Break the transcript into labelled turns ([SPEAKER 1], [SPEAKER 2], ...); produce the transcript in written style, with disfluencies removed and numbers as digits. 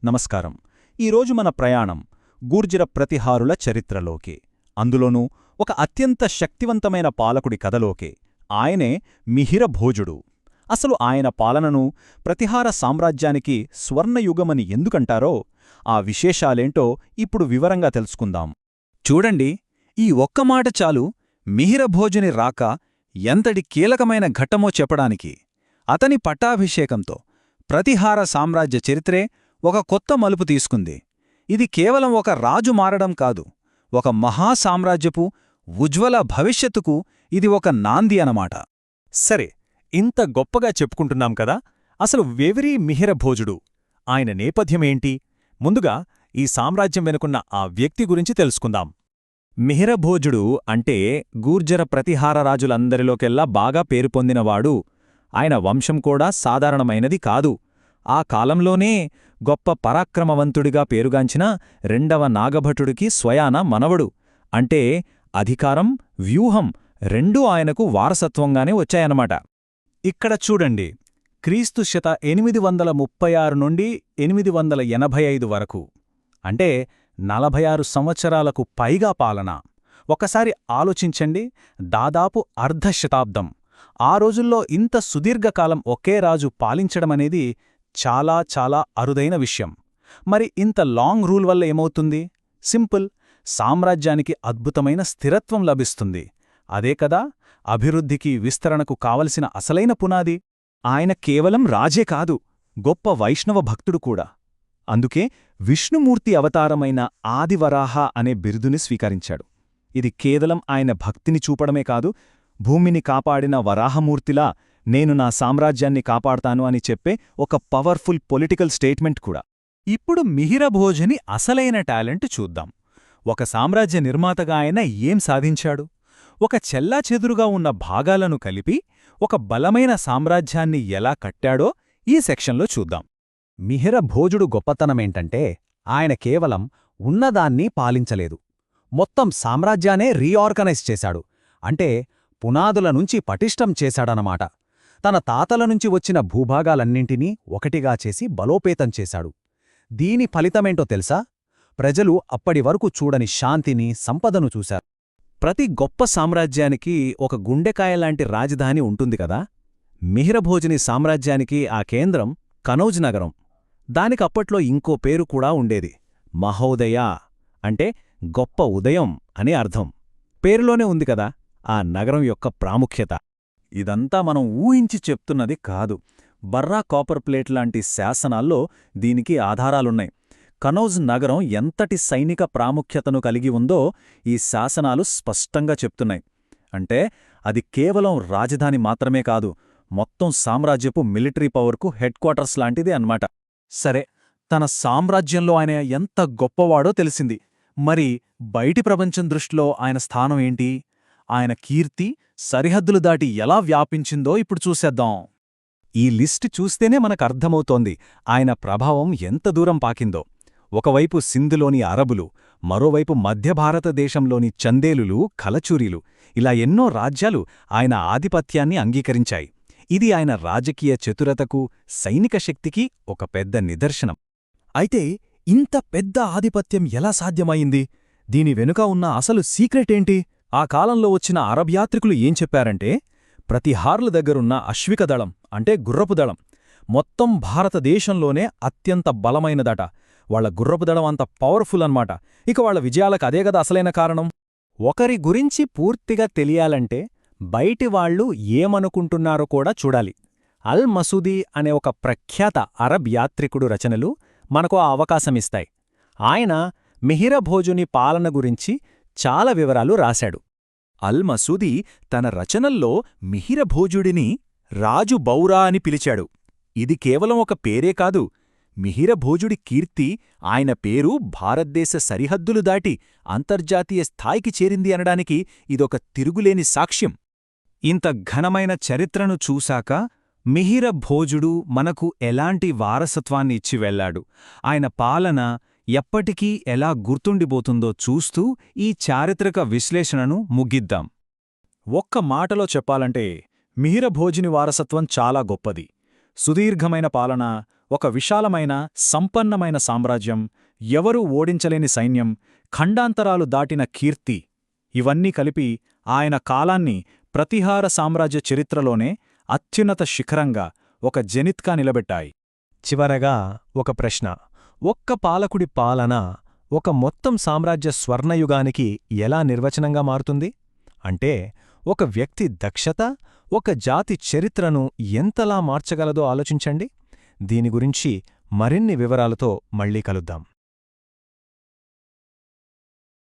[SPEAKER 1] నమస్కారం. ఈరోజు మన ప్రయాణం గూర్జర ప్రతిహారుల చరిత్రలోకి, అందులోనూ ఒక అత్యంత శక్తివంతమైన పాలకుడి కథలోకే. ఆయనే మిహిరభోజుడు. అసలు ఆయన పాలనను ప్రతిహార సామ్రాజ్యానికి స్వర్ణయుగమని ఎందుకంటారో ఆ విశేషాలేంటో ఇప్పుడు వివరంగా తెలుసుకుందాం. చూడండి, ఈ ఒక్క మాట చాలు మిహిరభోజుని రాక ఎంతటి కీలకమైన ఘట్టమో చెప్పడానికి. అతని పట్టాభిషేకంతో ప్రతిహార సామ్రాజ్య చరిత్రే ఒక కొత్త మలుపు తీసుకుంది. ఇది కేవలం ఒక రాజు మారడం కాదు, ఒక మహాసామ్రాజ్యపు ఉజ్వల భవిష్యత్తుకు ఇది ఒక నాంది అన్నమాట.
[SPEAKER 2] సరే, ఇంత గొప్పగా చెప్పుకుంటున్నాం కదా, అసలు వెవరీ మిహిరభోజుడు? ఆయన నేపథ్యమేంటి? ముందుగా ఈ సామ్రాజ్యం వెనుకున్న ఆ వ్యక్తి గురించి తెలుసుకుందాం. మిహిరభోజుడు అంటే గూర్జర ప్రతిహార రాజులందరిలోకెల్లా బాగా పేరు పొందినవాడు. ఆయన వంశం కూడా సాధారణమైనది కాదు. ఆ కాలంలోనే గొప్ప పరాక్రమవంతుడిగా పేరుగాంచిన రెండవ నాగభటుడికి స్వయాన మనవడు. అంటే అధికారం, వ్యూహం రెండూ ఆయనకు వారసత్వంగానే వచ్చాయన్నమాట. ఇక్కడ చూడండి, క్రీస్తు శత 836 నుండి 885 వరకు, అంటే 46 సంవత్సరాలకు పైగా పాలన. ఒకసారి ఆలోచించండి, దాదాపు అర్ధశతాబ్దం. ఆ రోజుల్లో ఇంత సుదీర్ఘకాలం ఒకే రాజు పాలించడమనేది చాలా చాలా అరుదైన విషయం. మరి ఇంత లాంగ్ రూల్ వల్ల ఏమవుతుంది? సింపుల్, సామ్రాజ్యానికి అద్భుతమైన స్థిరత్వం లభిస్తుంది. అదే కదా అభివృద్ధికి, విస్తరణకు కావలసిన అసలైన పునాది.
[SPEAKER 1] ఆయన కేవలం రాజే కాదు, గొప్ప వైష్ణవ భక్తుడు కూడా. అందుకే విష్ణుమూర్తి అవతారమైన ఆదివరాహ అనే బిరుదుని స్వీకరించాడు. ఇది కేవలం ఆయన భక్తిని చూపడమే కాదు, భూమిని కాపాడిన వరాహమూర్తిలా నేను నా సామ్రాజ్యాన్ని కాపాడతాను అని చెప్పే ఒక పవర్ఫుల్ పొలిటికల్ స్టేట్మెంట్ కూడా.
[SPEAKER 2] ఇప్పుడు మిహిరభోజుని అసలైన టాలెంట్ చూద్దాం. ఒక సామ్రాజ్య నిర్మాతగా ఆయన ఏం సాధించాడు? ఒక చెల్లాచెదురుగా ఉన్న భాగాలను కలిపి ఒక బలమైన సామ్రాజ్యాన్ని ఎలా కట్టాడో ఈ సెక్షన్లో చూద్దాం.
[SPEAKER 3] మిహిరభోజుడు గొప్పతనమేంటంటే ఆయన కేవలం ఉన్నదాన్ని పాలించలేదు, మొత్తం సామ్రాజ్యాన్నే రీఆర్గనైజ్ చేశాడు. అంటే పునాదుల నుంచి పటిష్టం చేశాడనమాట. తన తాతల నుంచి వచ్చిన భూభాగాలన్నింటినీ ఒకటిగా చేసి బలోపేతం చేశాడు. దీని ఫలితమేంటో తెలుసా? ప్రజలు అప్పటివరకు చూడని శాంతిని, సంపదను చూశారు.
[SPEAKER 1] ప్రతి గొప్ప సామ్రాజ్యానికి ఒక గుండెకాయలాంటి రాజధాని ఉంటుంది కదా. మిహిరభోజుని సామ్రాజ్యానికి ఆ కేంద్రం కనౌజ్ నగరం. దానికప్పట్లో ఇంకో పేరు కూడా ఉండేది, మహోదయ. అంటే గొప్ప ఉదయం అని అర్థం. పేరులోనే ఉంది కదా ఆ నగరం యొక్క ప్రాముఖ్యత. ఇదంతా మనం ఊహించి చెప్తున్నది కాదు. బర్రా కాపర్ ప్లేట్ లాంటి శాసనాల్లో దీనికి ఆధారాలున్నాయి. కనౌజ్ నగరం ఎంతటి సైనిక ప్రాముఖ్యతను కలిగి ఉందో ఈ శాసనాలు స్పష్టంగా చెప్తున్నాయి. అంటే అది కేవలం రాజధాని మాత్రమే కాదు, మొత్తం సామ్రాజ్యపు మిలిటరీ పవర్కు హెడ్ క్వార్టర్స్ లాంటిదే అన్నమాట. సరే, తన సామ్రాజ్యంలో ఆయన ఎంత గొప్పవాడో తెలిసింది. మరి బయటి ప్రపంచం దృష్టిలో ఆయన స్థానం ఏంటి? ఆయన కీర్తి సరిహద్దులు దాటి ఎలా వ్యాపించిందో ఇప్పుడు చూసేద్దాం. ఈ లిస్ట్ చూస్తేనే మనకర్థమవుతోంది ఆయన ప్రభావం ఎంత దూరం పాకిందో. ఒకవైపు సింధులోని అరబులు, మరోవైపు మధ్య భారతదేశంలోని చందేలులు, ఖలచూరీలు, ఇలా ఎన్నో రాజ్యాలు ఆయన ఆధిపత్యాన్ని అంగీకరించాయి. ఇది ఆయన రాజకీయ చతురతకు, సైనిక శక్తికి ఒక పెద్ద నిదర్శనం. అయితే ఇంత పెద్ద ఆధిపత్యం ఎలా సాధ్యమైంది? దీని వెనుక ఉన్న అసలు సీక్రెట్ ఏంటి? ఆ కాలంలో వచ్చిన అరబ్ యాత్రికులు ఏం చెప్పారంటే, ప్రతిహార్ల దగ్గరున్న అశ్వికదళం అంటే గుర్రపుదళం మొత్తం భారతదేశంలోనే అత్యంత బలమైనదట. వాళ్ల గుర్రపుదళం అంత పవర్ఫుల్ అన్నమాట. ఇక వాళ్ల విజయాలకు అదే గదా అసలైన కారణం. ఒకరి గురించి పూర్తిగా తెలియాలంటే బయటి వాళ్లు ఏమనుకుంటున్నారో కూడా చూడాలి. అల్ మసూదీ అనే ఒక ప్రఖ్యాత అరబ్ యాత్రికుడు రచనలు మనకు ఆ అవకాశమిస్తాయి. ఆయన మిహిరభోజుని పాలన గురించి చాలా వివరాలు రాశాడు. అల్ మసూదీ తన రచనల్లో మిహిరభోజుడిని రాజు బౌరా అని పిలిచాడు. ఇది కేవలం ఒక పేరే కాదు, మిహిరభోజుడి కీర్తి, ఆయన పేరు భారతదేశ సరిహద్దులు దాటి అంతర్జాతీయ స్థాయికి చేరింది అనడానికి ఇదొక తిరుగులేని సాక్ష్యం. ఇంత ఘనమైన చరిత్రను చూశాక మిహిరభోజుడు మనకు ఎలాంటి వారసత్వాన్ని ఇచ్చి వెళ్లాడు, ఆయన పాలన ఎప్పటికీ ఎలా గుర్తుండిపోతుందో చూస్తూ ఈ చారిత్రక విశ్లేషణను ముగిద్దాం. ఒక్క మాటలో చెప్పాలంటే మిహిరభోజుని వారసత్వం చాలా గొప్పది. సుదీర్ఘమైన పాలన,
[SPEAKER 2] ఒక విశాలమైన సంపన్నమైన సామ్రాజ్యం, ఎవరూ ఓడించలేని సైన్యం, ఖండాంతరాలు దాటిన కీర్తి ఇవన్నీ కలిపి ఆయన కాలాన్ని ప్రతిహార సామ్రాజ్య చరిత్రలోనే అత్యున్నత శిఖరంగా ఒక జెనిత్గా నిలబెట్టాయి.
[SPEAKER 1] చివరగా ఒక ప్రశ్న: ఒక్క పాలకుడి పాలన ఒక మొత్తం సామ్రాజ్య స్వర్ణయుగానికి ఎలా నిర్వచనంగా మారుతుంది? అంటే ఒక వ్యక్తి దక్షత ఒక జాతి చరిత్రను ఎంతలా మార్చగలదో ఆలోచించండి. దీని గురించి మరిన్ని వివరాలతో మళ్ళీ కలుద్దాం.